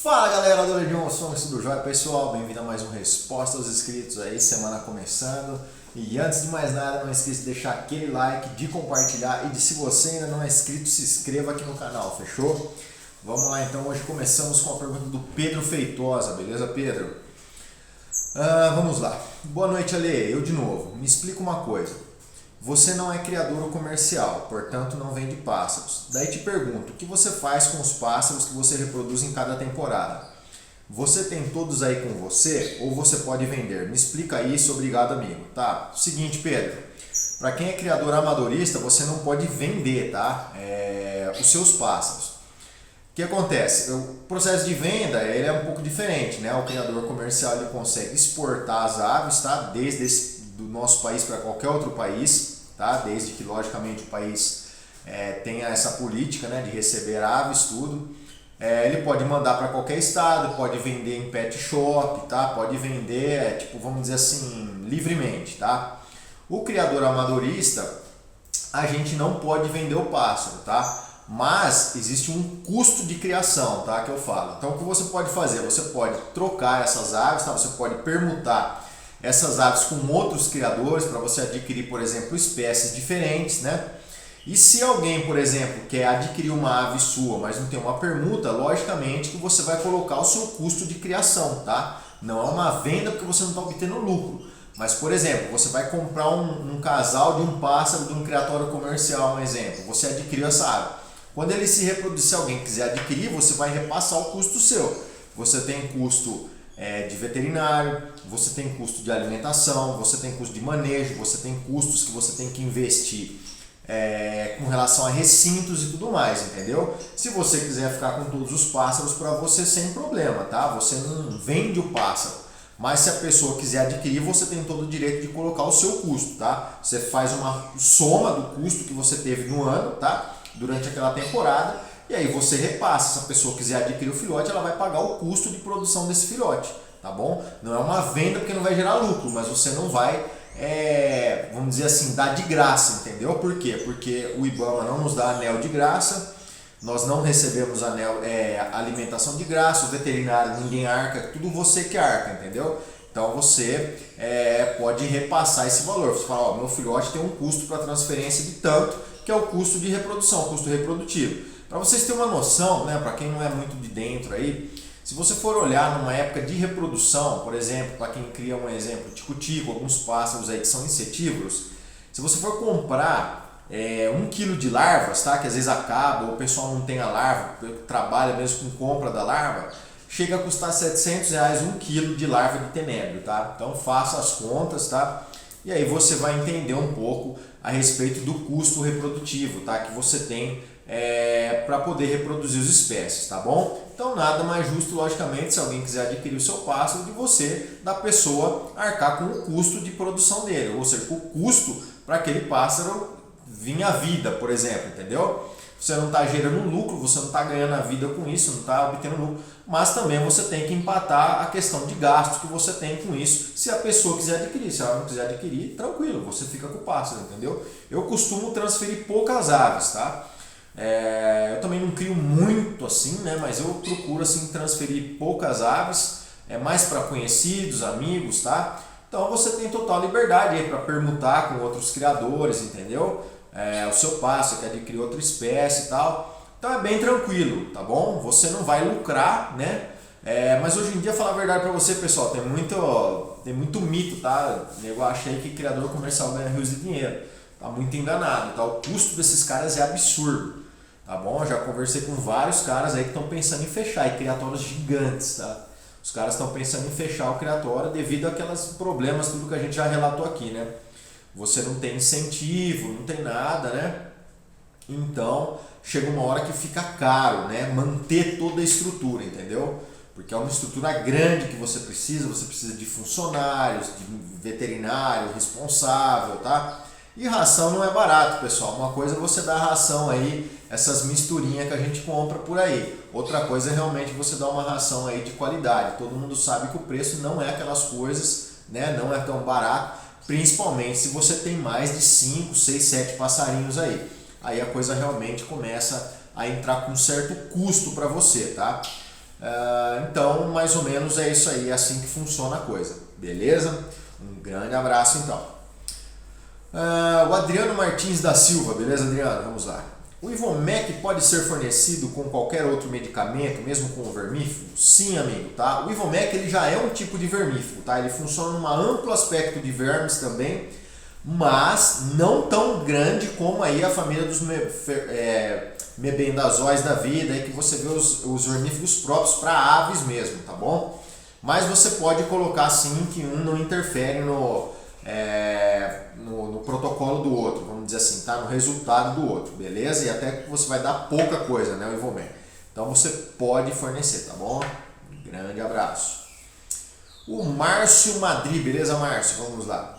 Fala galera do Legião, somos tudo jóia pessoal, bem-vindo a mais um Resposta aos Inscritos aí, semana começando. E antes de mais nada, não esqueça de deixar aquele like, de compartilhar e de, se você ainda não é inscrito, se inscreva aqui no canal, fechou? Vamos lá então, hoje começamos com a pergunta do Pedro Feitosa, beleza Pedro? Vamos lá. Boa noite Ale, eu de novo, me explica uma coisa. Você não é criador ou comercial, portanto não vende pássaros. Daí te pergunto, o que você faz com os pássaros que você reproduz em cada temporada? Você tem todos aí com você ou você pode vender? Me explica isso, obrigado amigo. Tá, seguinte Pedro, para quem é criador amadorista, você não pode vender, tá? Os seus pássaros. O que acontece? O processo de venda ele é um pouco diferente, né? O criador comercial ele consegue exportar as aves, tá? Do nosso país para qualquer outro país, tá? Desde que logicamente o país tenha essa política, né, de receber aves, tudo. Ele pode mandar para qualquer estado, pode vender em pet shop, tá? Pode vender, tipo, vamos dizer assim, livremente, tá? O criador amadorista, a gente não pode vender o pássaro, tá? Mas existe um custo de criação, tá? Que eu falo. Então o que você pode fazer? Você pode trocar essas aves, tá? Você pode permutar essas aves com outros criadores para você adquirir, por exemplo, espécies diferentes, né? E se alguém, por exemplo, quer adquirir uma ave sua, mas não tem uma permuta, logicamente que você vai colocar o seu custo de criação, tá? Não é uma venda porque você não está obtendo lucro. Mas, por exemplo, você vai comprar um casal de um pássaro de um criatório comercial, um exemplo. Você adquiriu essa ave. Quando ele se reproduzir, se alguém quiser adquirir, você vai repassar o custo seu. Você tem custo de veterinário, você tem custo de alimentação, você tem custo de manejo, você tem custos que você tem que investir com relação a recintos e tudo mais, entendeu? Se você quiser ficar com todos os pássaros para você, sem problema, tá? Você não vende o pássaro, mas se a pessoa quiser adquirir, você tem todo o direito de colocar o seu custo, tá? Você faz uma soma do custo que você teve no ano, tá? Durante aquela temporada, e aí você repassa. Se a pessoa quiser adquirir o filhote, ela vai pagar o custo de produção desse filhote, tá bom? Não é uma venda porque não vai gerar lucro, mas você não vai, vamos dizer assim, dar de graça, entendeu? Por quê? Porque o IBAMA não nos dá anel de graça, nós não recebemos alimentação de graça, o veterinário ninguém arca, tudo você que arca, entendeu? Então você pode repassar esse valor. Você fala, ó, meu filhote tem um custo para transferência de tanto, que é o custo de reprodução, o custo reprodutivo. Para vocês terem uma noção, né, para quem não é muito de dentro aí, se você for olhar numa época de reprodução, por exemplo, para quem cria um exemplo, tico-tico, alguns pássaros aí que são insetívoros, se você for comprar 1 kg de larvas, tá, que às vezes acaba, ou o pessoal não tem a larva, trabalha mesmo com compra da larva, chega a custar R$700 1 kg de larva de tenebro, tá? Então faça as contas, tá? E aí você vai entender um pouco a respeito do custo reprodutivo, tá? Que você tem para poder reproduzir as espécies, tá bom? Então nada mais justo, logicamente, se alguém quiser adquirir o seu pássaro, de você, da pessoa, arcar com o custo de produção dele, ou seja, o custo para aquele pássaro vir à vida, por exemplo, entendeu? Você não está gerando lucro, você não está ganhando a vida com isso, não está obtendo lucro, mas também você tem que empatar a questão de gastos que você tem com isso, se a pessoa quiser adquirir. Se ela não quiser adquirir, tranquilo, você fica com o pássaro, entendeu? Eu costumo transferir poucas aves, tá? Eu também não crio muito assim, né? Mas eu procuro assim transferir poucas aves, mais para conhecidos, amigos, tá? Então você tem total liberdade aí para permutar com outros criadores, entendeu? O seu pássaro que adquirir outra espécie e tal. Então é bem tranquilo, tá bom? Você não vai lucrar, né? Mas hoje em dia, falar a verdade para você, pessoal, tem muito mito, tá? Eu achei que criador comercial ganha rios de dinheiro. Tá muito enganado, tá? O custo desses caras é absurdo, tá bom? Eu já conversei com vários caras aí que estão pensando em fechar, e criatórios gigantes, tá? Os caras estão pensando em fechar o criatório devido àqueles problemas, tudo que a gente já relatou aqui, né? Você não tem incentivo, não tem nada, né? Então, chega uma hora que fica caro, né? Manter toda a estrutura, entendeu? Porque é uma estrutura grande que você precisa de funcionários, de veterinário responsável, tá? E ração não é barato, pessoal. Uma coisa é você dar ração aí, essas misturinhas que a gente compra por aí. Outra coisa é realmente você dar uma ração aí de qualidade. Todo mundo sabe que o preço não é aquelas coisas, né? Não é tão barato, principalmente se você tem mais de 5, 6, 7 passarinhos aí. Aí a coisa realmente começa a entrar com um certo custo para você, tá? Então, mais ou menos é isso aí, é assim que funciona a coisa, beleza? Um grande abraço então. O Adriano Martins da Silva, beleza, Adriano? Vamos lá. O Ivomec pode ser fornecido com qualquer outro medicamento, mesmo com o vermífugo? Sim, amigo, tá? O Ivomec ele já é um tipo de vermífugo, tá? Ele funciona num amplo aspecto de vermes também, mas não tão grande como aí a família dos mebendazóis da vida, aí que você vê os vermífugos próprios para aves mesmo, tá bom? Mas você pode colocar sim que um não interfere no protocolo do outro, vamos dizer assim, tá? No resultado do outro, beleza? E até que você vai dar pouca coisa, né, o Ivomec. Então você pode fornecer, tá bom? Um grande abraço. O Márcio Madri, beleza, Márcio? Vamos lá.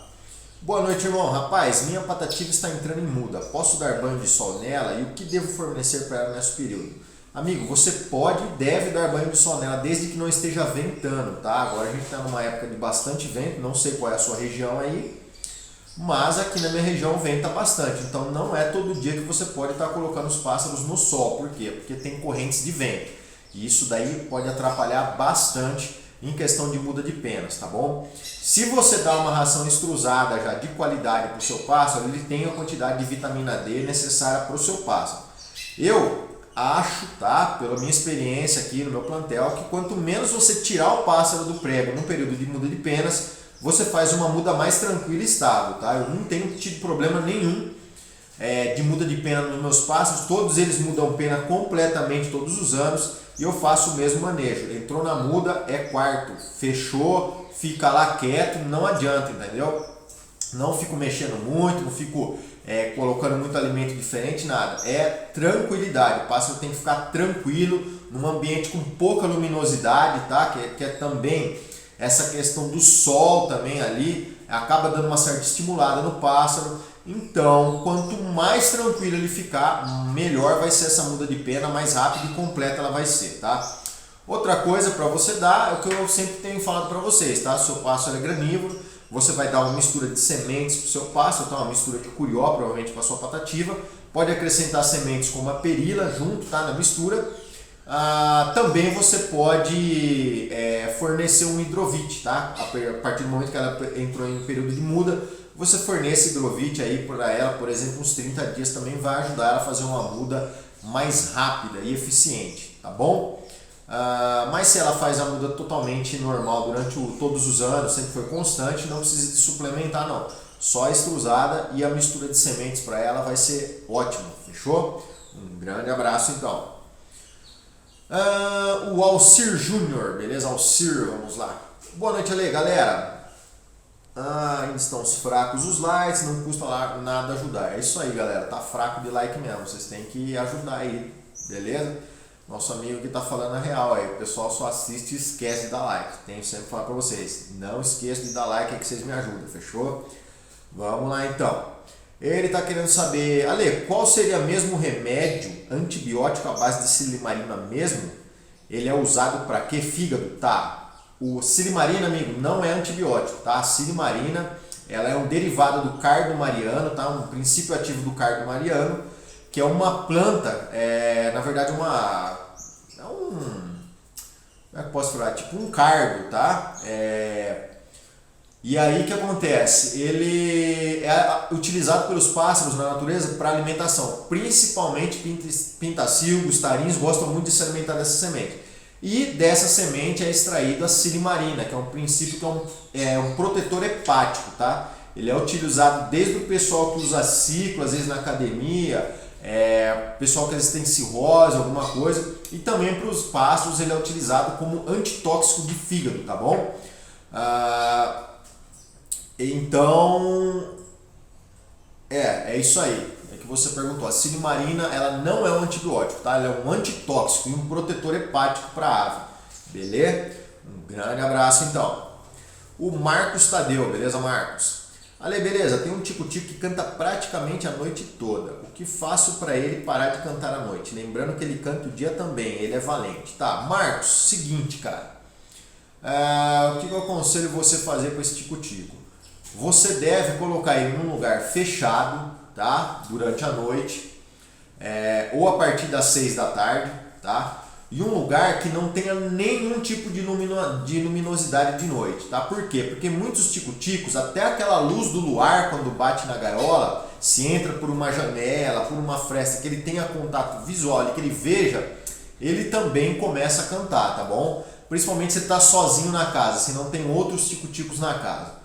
Boa noite, irmão. Rapaz, minha patativa está entrando em muda. Posso dar banho de sol nela e o que devo fornecer para ela nesse período? Amigo, você pode e deve dar banho de sol nela desde que não esteja ventando, tá? Agora a gente está numa época de bastante vento, não sei qual é a sua região aí, mas aqui na minha região venta bastante, então não é todo dia que você pode estar colocando os pássaros no sol. Por quê? Porque tem correntes de vento e isso daí pode atrapalhar bastante em questão de muda de penas, tá bom? Se você dá uma ração extrusada já de qualidade para o seu pássaro, ele tem a quantidade de vitamina D necessária para o seu pássaro. Eu acho, tá, pela minha experiência aqui no meu plantel, que quanto menos você tirar o pássaro do prego num período de muda de penas, você faz uma muda mais tranquila e estável, tá? Eu não tenho tido problema nenhum de muda de pena nos meus pássaros, todos eles mudam pena completamente todos os anos e eu faço o mesmo manejo. Entrou na muda, é quarto, fechou, fica lá quieto, não adianta, entendeu? Não fico mexendo muito, não fico colocando muito alimento diferente, nada. É tranquilidade, o pássaro tem que ficar tranquilo, num ambiente com pouca luminosidade, tá? Que é também essa questão do sol também ali, acaba dando uma certa estimulada no pássaro. Então, quanto mais tranquilo ele ficar, melhor vai ser essa muda de pena, mais rápida e completa ela vai ser, tá? Outra coisa para você dar é o que eu sempre tenho falado para vocês, tá? Seu pássaro é granívoro, você vai dar uma mistura de sementes para o seu pássaro, tá? Uma mistura de curió, provavelmente para sua patativa. Pode acrescentar sementes como a perila junto, tá? Na mistura. Também você pode fornecer um hidrovite, tá? A partir do momento que ela entrou em período de muda, você fornece hidrovite aí para ela, por exemplo, uns 30 dias também vai ajudar ela a fazer uma muda mais rápida e eficiente, tá bom? Mas se ela faz a muda totalmente normal durante todos os anos, sempre foi constante, não precisa de suplementar não. Só a extrusada e a mistura de sementes para ela vai ser ótimo, fechou? Um grande abraço então. O Alcir Júnior, beleza? Alcir, vamos lá. Boa noite, Ale, galera. Ainda estão fracos os likes, não custa nada ajudar. É isso aí, galera, tá fraco de like mesmo, vocês têm que ajudar aí, beleza? Nosso amigo que tá falando a real aí, o pessoal só assiste e esquece de dar like. Tenho sempre que falar pra vocês, não esqueça de dar like aí que vocês me ajudam, fechou? Vamos lá então. Ele está querendo saber, Ale, qual seria mesmo o remédio antibiótico à base de silimarina mesmo? Ele é usado para quê? Fígado? Tá. O silimarina, amigo, não é antibiótico, tá? A silimarina, ela é um derivado do cardo mariano, tá? Um princípio ativo do cardo mariano, que é uma planta, na verdade como é que eu posso falar? Tipo um cardo, tá? E aí o que acontece? Ele é utilizado pelos pássaros na natureza para alimentação, principalmente pintacilgos, tarins gostam muito de se alimentar dessa semente. E dessa semente é extraído a silimarina, que é um princípio que é um protetor hepático, tá? Ele é utilizado desde o pessoal que usa ciclo, às vezes na academia, pessoal que às vezes tem cirrose, alguma coisa, e também para os pássaros ele é utilizado como antitóxico de fígado, tá bom? Então, é isso aí. É que você perguntou. A silimarina, ela não é um antibiótico, tá? Ela é um antitóxico e um protetor hepático para a ave. Beleza? Um grande abraço então. O Marcos Tadeu, beleza, Marcos? Ale, beleza, tem um tico-tico que canta praticamente a noite toda. O que faço para ele parar de cantar à noite? Lembrando que ele canta o dia também, ele é valente. Tá, Marcos, seguinte, cara. O que eu aconselho você fazer com esse tico-tico? Você deve colocar ele num lugar fechado, tá? Durante a noite, ou a partir das 6 da tarde, tá? em um lugar que não tenha nenhum tipo de luminosidade de noite, tá? Por quê? Porque muitos tico-ticos, até aquela luz do luar quando bate na gaiola, se entra por uma janela, por uma fresta, que ele tenha contato visual e que ele veja, ele também começa a cantar, tá bom? Principalmente se você está sozinho na casa, se não tem outros tico-ticos na casa.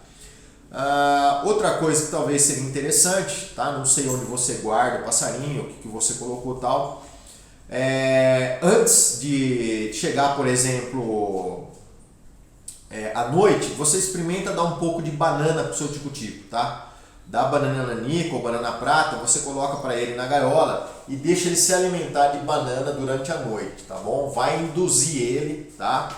Outra coisa que talvez seria interessante, tá? Não sei onde você guarda o passarinho, o que você colocou tal. Antes de chegar, por exemplo, à noite, você experimenta dar um pouco de banana para o seu tico-tico, tá? Dá banana nanica ou banana prata, você coloca para ele na gaiola e deixa ele se alimentar de banana durante a noite, tá bom? Vai induzir ele, tá?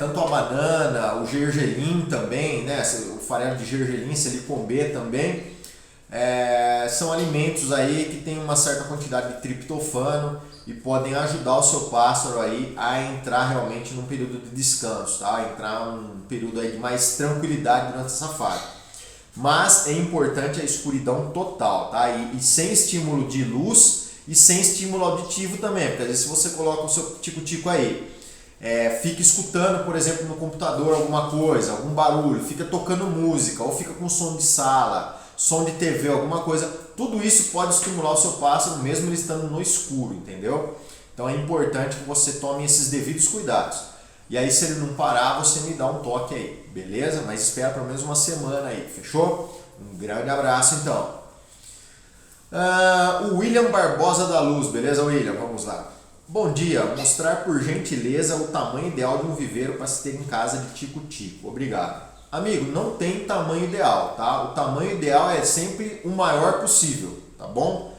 Tanto a banana, o gergelim também, né? O farelo de gergelim, silicombê também, são alimentos aí que tem uma certa quantidade de triptofano e podem ajudar o seu pássaro aí a entrar realmente num período de descanso, tá? Entrar num período aí de mais tranquilidade durante essa fase. Mas é importante a escuridão total, tá? E sem estímulo de luz e sem estímulo auditivo também, porque às vezes se você coloca o seu tico-tico aí, fica escutando, por exemplo, no computador alguma coisa, algum barulho, fica tocando música ou fica com som de sala, som de TV, alguma coisa, tudo isso pode estimular o seu pássaro mesmo ele estando no escuro, entendeu? Então é importante que você tome esses devidos cuidados. E aí se ele não parar, você me dá um toque aí, beleza? Mas espera pelo menos uma semana aí, fechou? Um grande abraço então. O William Barbosa da Luz, beleza William? Vamos lá. Bom dia, mostrar por gentileza o tamanho ideal de um viveiro para se ter em casa de tico-tico. Obrigado. Amigo, não tem tamanho ideal, tá? O tamanho ideal é sempre o maior possível, tá bom?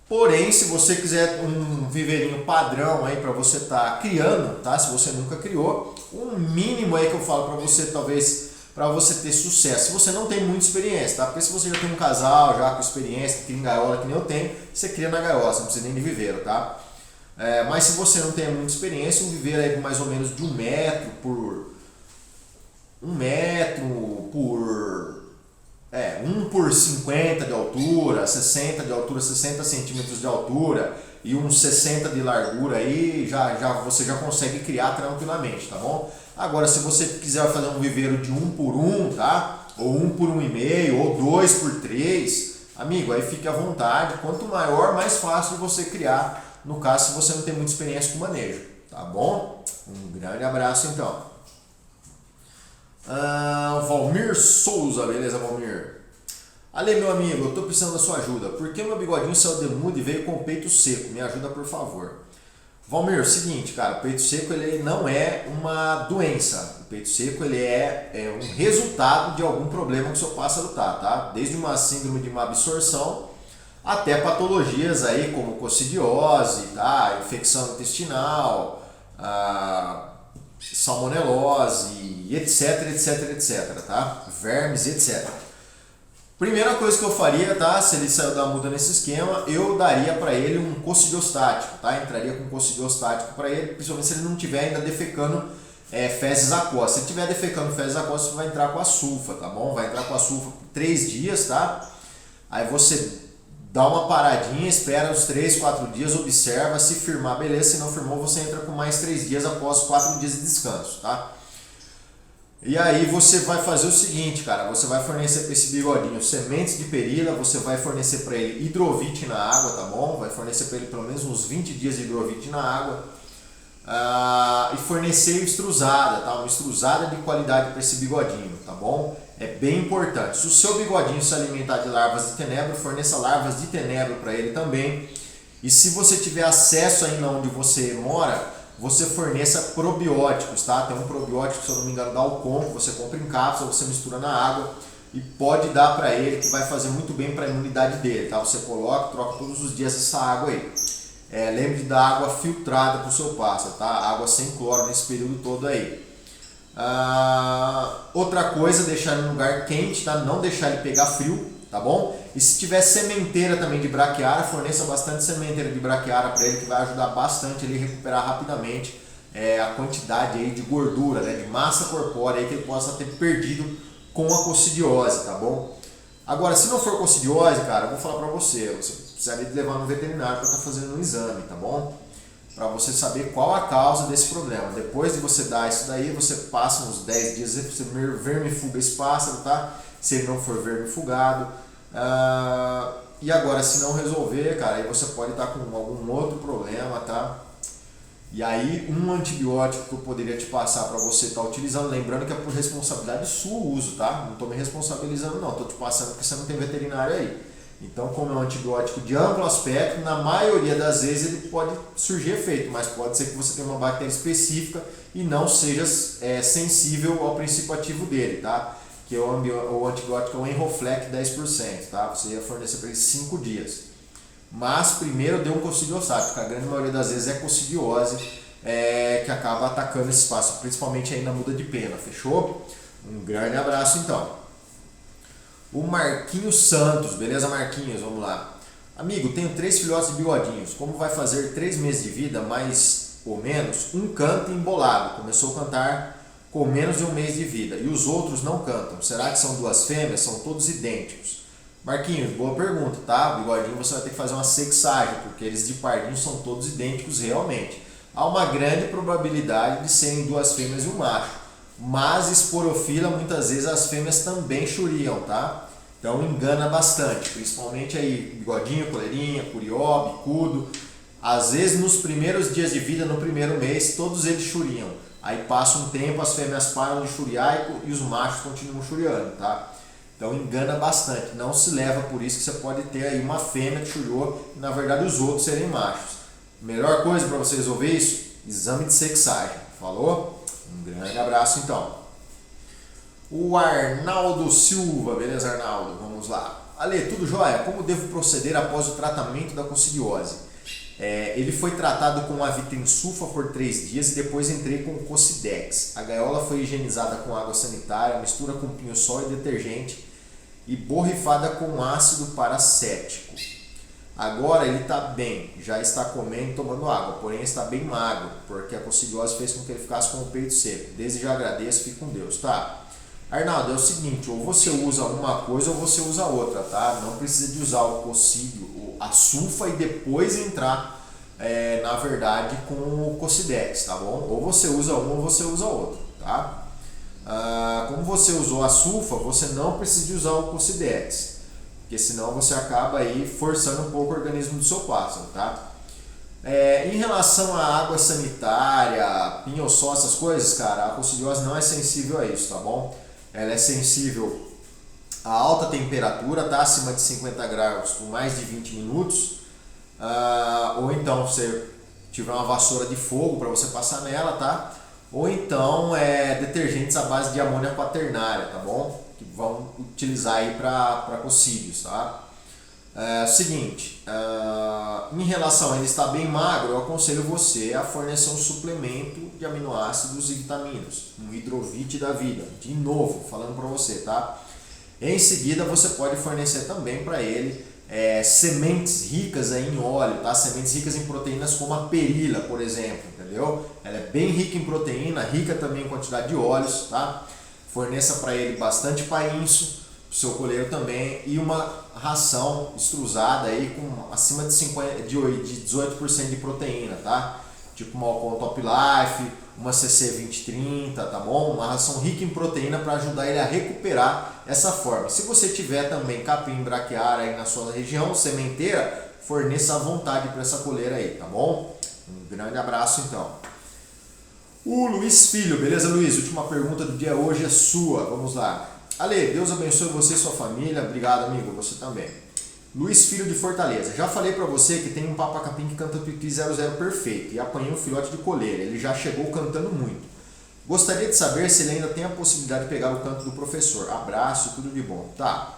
Porém, se você quiser um viveirinho padrão aí para você estar criando, tá? Se você nunca criou, um mínimo aí que eu falo para você, talvez, para você ter sucesso. Se você não tem muita experiência, tá? Porque se você já tem um casal já com experiência, que cria em gaiola, que nem eu tenho, você cria na gaiola, você não precisa nem de viveiro, tá? Mas se você não tem muita experiência, um viveiro aí mais ou menos de 1 metro por 1 por 50 de altura, 60 de altura, 60 centímetros de altura e uns 60 de largura aí, você já consegue criar tranquilamente, tá bom? Agora, se você quiser fazer um viveiro de 1 por 1, tá? Ou 1 por 1,5, ou 2 por 3, amigo, aí fique à vontade. Quanto maior, mais fácil de você criar, no caso, se você não tem muita experiência com manejo, tá bom? Um grande abraço, então. Valmir Souza, beleza, Valmir? Ale, meu amigo, eu estou precisando da sua ajuda. Por que meu bigodinho saiu de mudo e veio com o peito seco? Me ajuda, por favor. Valmir, seguinte, cara, o peito seco ele não é uma doença. O peito seco ele é um resultado de algum problema que o seu pássaro tá? Desde uma síndrome de má absorção até patologias aí como coccidiose, tá? Infecção intestinal, salmonelose, etc, tá? Vermes, etc. Primeira coisa que eu faria, tá? Se ele saiu da muda nesse esquema, eu daria para ele um coccidiostático, tá? Entraria com coccidiostático para ele, principalmente se ele não estiver ainda defecando fezes aquosas. Se ele estiver defecando fezes aquosas, você vai entrar com a sulfa, tá bom? Vai entrar com a sulfa por 3 dias, tá? Aí você dá uma paradinha, espera uns 3, 4 dias, observa, se firmar, beleza. Se não firmou, você entra com mais 3 dias após 4 dias de descanso, tá? E aí você vai fazer o seguinte, cara, você vai fornecer para esse bigodinho sementes de perila, você vai fornecer para ele hidrovite na água, tá bom? Vai fornecer para ele pelo menos uns 20 dias de hidrovite na água. E fornecer extrusada, tá? Uma extrusada de qualidade para esse bigodinho, tá bom? É bem importante. Se o seu bigodinho se alimentar de larvas de tenebro, forneça larvas de tenebro para ele também. E se você tiver acesso ainda onde você mora, você forneça probióticos, tá? Tem um probiótico, se eu não me engano, da Alcon, que você compra em cápsula, você mistura na água e pode dar para ele, que vai fazer muito bem para a imunidade dele, tá? Você coloca, troca todos os dias essa água aí. Lembre de dar água filtrada para o seu pássaro, tá? Água sem cloro nesse período todo aí. Outra coisa, deixar ele em um lugar quente, tá? Não deixar ele pegar frio, tá bom? E se tiver sementeira também de braquiária, forneça bastante sementeira de braquiária para ele, que vai ajudar bastante ele a recuperar rapidamente a quantidade aí de gordura, né? De massa corpórea aí que ele possa ter perdido com a coccidiose, tá bom? Agora, se não for coccidiose, cara, eu vou falar para você precisaria de levar no veterinário para estar fazendo um exame, tá bom? para você saber qual a causa desse problema. Depois de você dar isso daí, você passa uns 10 dias, você vermifuga esse pássaro, tá? Se ele não for vermifugado. E agora, se não resolver, cara, aí você pode estar com algum outro problema, tá? E aí, um antibiótico que eu poderia te passar para você estar utilizando, lembrando que é por responsabilidade sua o uso, tá? Não estou me responsabilizando não, estou te passando porque você não tem veterinário aí. Então, como é um antibiótico de amplo aspecto, na maioria das vezes ele pode surgir efeito, mas pode ser que você tenha uma bactéria específica e não seja sensível ao princípio ativo dele, tá? Que o antibiótico é o Enroflex 10%, tá? Você ia fornecer para ele 5 dias. Mas primeiro dê um coccidiostato, porque a grande maioria das vezes é coccidiose que acaba atacando esse espaço, principalmente aí na muda de pena, fechou? Um grande abraço então. O Marquinhos Santos, beleza Marquinhos? Vamos lá. Amigo, tenho 3 filhotes de bigodinhos, como vai fazer 3 meses de vida, mais ou menos, um canta embolado, começou a cantar com menos de um mês de vida, e os outros não cantam, será que são 2 fêmeas? São todos idênticos. Marquinhos, boa pergunta, tá? Bigodinho você vai ter que fazer uma sexagem, porque eles de pardinho são todos idênticos realmente. Há uma grande probabilidade de serem 2 fêmeas e um macho, mas esporofila muitas vezes as fêmeas também churiam, tá? Então engana bastante, principalmente aí bigodinho, coleirinha, curió, bicudo. Às vezes nos primeiros dias de vida, no primeiro mês, todos eles churiam. Aí passa um tempo, as fêmeas param de churiar e os machos continuam churiando, tá? Então engana bastante, não se leva por isso que você pode ter aí uma fêmea que churiou e na verdade os outros serem machos. Melhor coisa para você resolver isso? Exame de sexagem, falou? Um grande abraço então. O Arnaldo Silva, beleza Arnaldo? Vamos lá. Ale, tudo jóia? Como devo proceder após o tratamento da coccidiose? Ele foi tratado com avitensulfa por 3 dias e depois entrei com Cocidex. A gaiola foi higienizada com água sanitária, mistura com pinho-sol e detergente e borrifada com ácido paracético. Agora ele está bem, já está comendo e tomando água, porém está bem magro, porque a coccidiose fez com que ele ficasse com o peito seco. Desde já agradeço, fique com Deus, tá? Arnaldo, é o seguinte, ou você usa uma coisa ou você usa outra, tá? Não precisa de usar o cocídio, a sulfa e depois entrar, na verdade, com o Cocidex, tá bom? Ou você usa uma ou você usa outra, tá? Como você usou a sulfa, você não precisa de usar o Cocidex, porque senão você acaba aí forçando um pouco o organismo do seu pássaro, tá? Em relação à água sanitária, pinho-sol, essas coisas, cara, a coccidiose não é sensível a isso, tá bom? Ela é sensível a alta temperatura, tá? Acima de 50 graus por mais de 20 minutos. Ou então você tiver uma vassoura de fogo para você passar nela, tá? Ou então detergentes à base de amônia quaternária, tá bom? Que vão utilizar aí para cocídios, tá? Seguinte, em relação a ele estar bem magro, eu aconselho você a fornecer um suplemento de aminoácidos e vitaminas, um hidrovite da vida, de novo, falando para você, tá? Em seguida, você pode fornecer também para ele sementes ricas em óleo, tá? Sementes ricas em proteínas como a perila, por exemplo, entendeu? Ela é bem rica em proteína, rica também em quantidade de óleos, tá? Forneça para ele bastante painço, o seu coleiro também, e uma ração extrusada aí com acima de 18% de proteína, tá? Tipo uma Alcon Top Life, uma CC 2030, tá bom? Uma ração rica em proteína para ajudar ele a recuperar essa forma. Se você tiver também capim braquiária aí na sua região, sementeira, forneça à vontade para essa coleira aí, tá bom? Um grande abraço então. O Luiz Filho, beleza Luiz? Última pergunta do dia hoje é sua, vamos lá. Ale, Deus abençoe você e sua família, obrigado amigo, você também. Luiz Filho de Fortaleza, já falei pra você que tem um papacapim que canta Tuiuti 00 perfeito e apanhei um filhote de coleira, ele já chegou cantando muito. Gostaria de saber se ele ainda tem a possibilidade de pegar o canto do professor. Abraço, tudo de bom. Tá.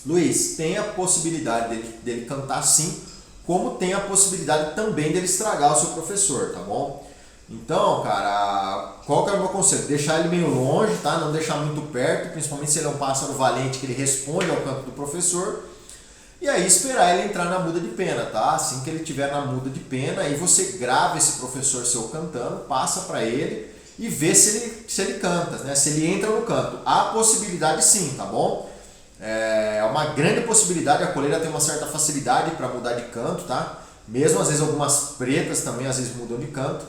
Luiz, tem a possibilidade dele cantar sim, como tem a possibilidade também dele estragar o seu professor, tá bom? Então, cara, qual que é o meu conselho? Deixar ele meio longe, tá? Não deixar muito perto, principalmente se ele é um pássaro valente que ele responde ao canto do professor. E aí esperar ele entrar na muda de pena, tá? Assim que ele estiver na muda de pena, aí você grava esse professor seu cantando, passa para ele e vê se ele canta, né? Se ele entra no canto. Há possibilidade sim, tá bom? É uma grande possibilidade, a coleira tem uma certa facilidade para mudar de canto, tá? Mesmo às vezes algumas pretas também às vezes mudam de canto,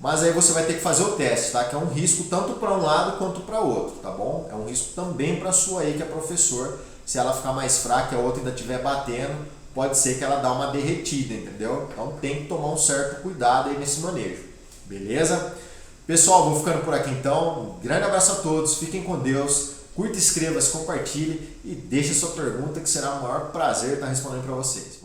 mas aí você vai ter que fazer o teste, tá? Que é um risco tanto para um lado quanto para outro, tá bom? É um risco também para a sua aí que é professor. Se ela ficar mais fraca e a outra ainda estiver batendo, pode ser que ela dá uma derretida, entendeu? Então tem que tomar um certo cuidado aí nesse manejo, beleza? Pessoal, vou ficando por aqui então. Um grande abraço a todos, fiquem com Deus, curta, inscreva-se, compartilhe e deixe a sua pergunta que será o maior prazer estar respondendo para vocês.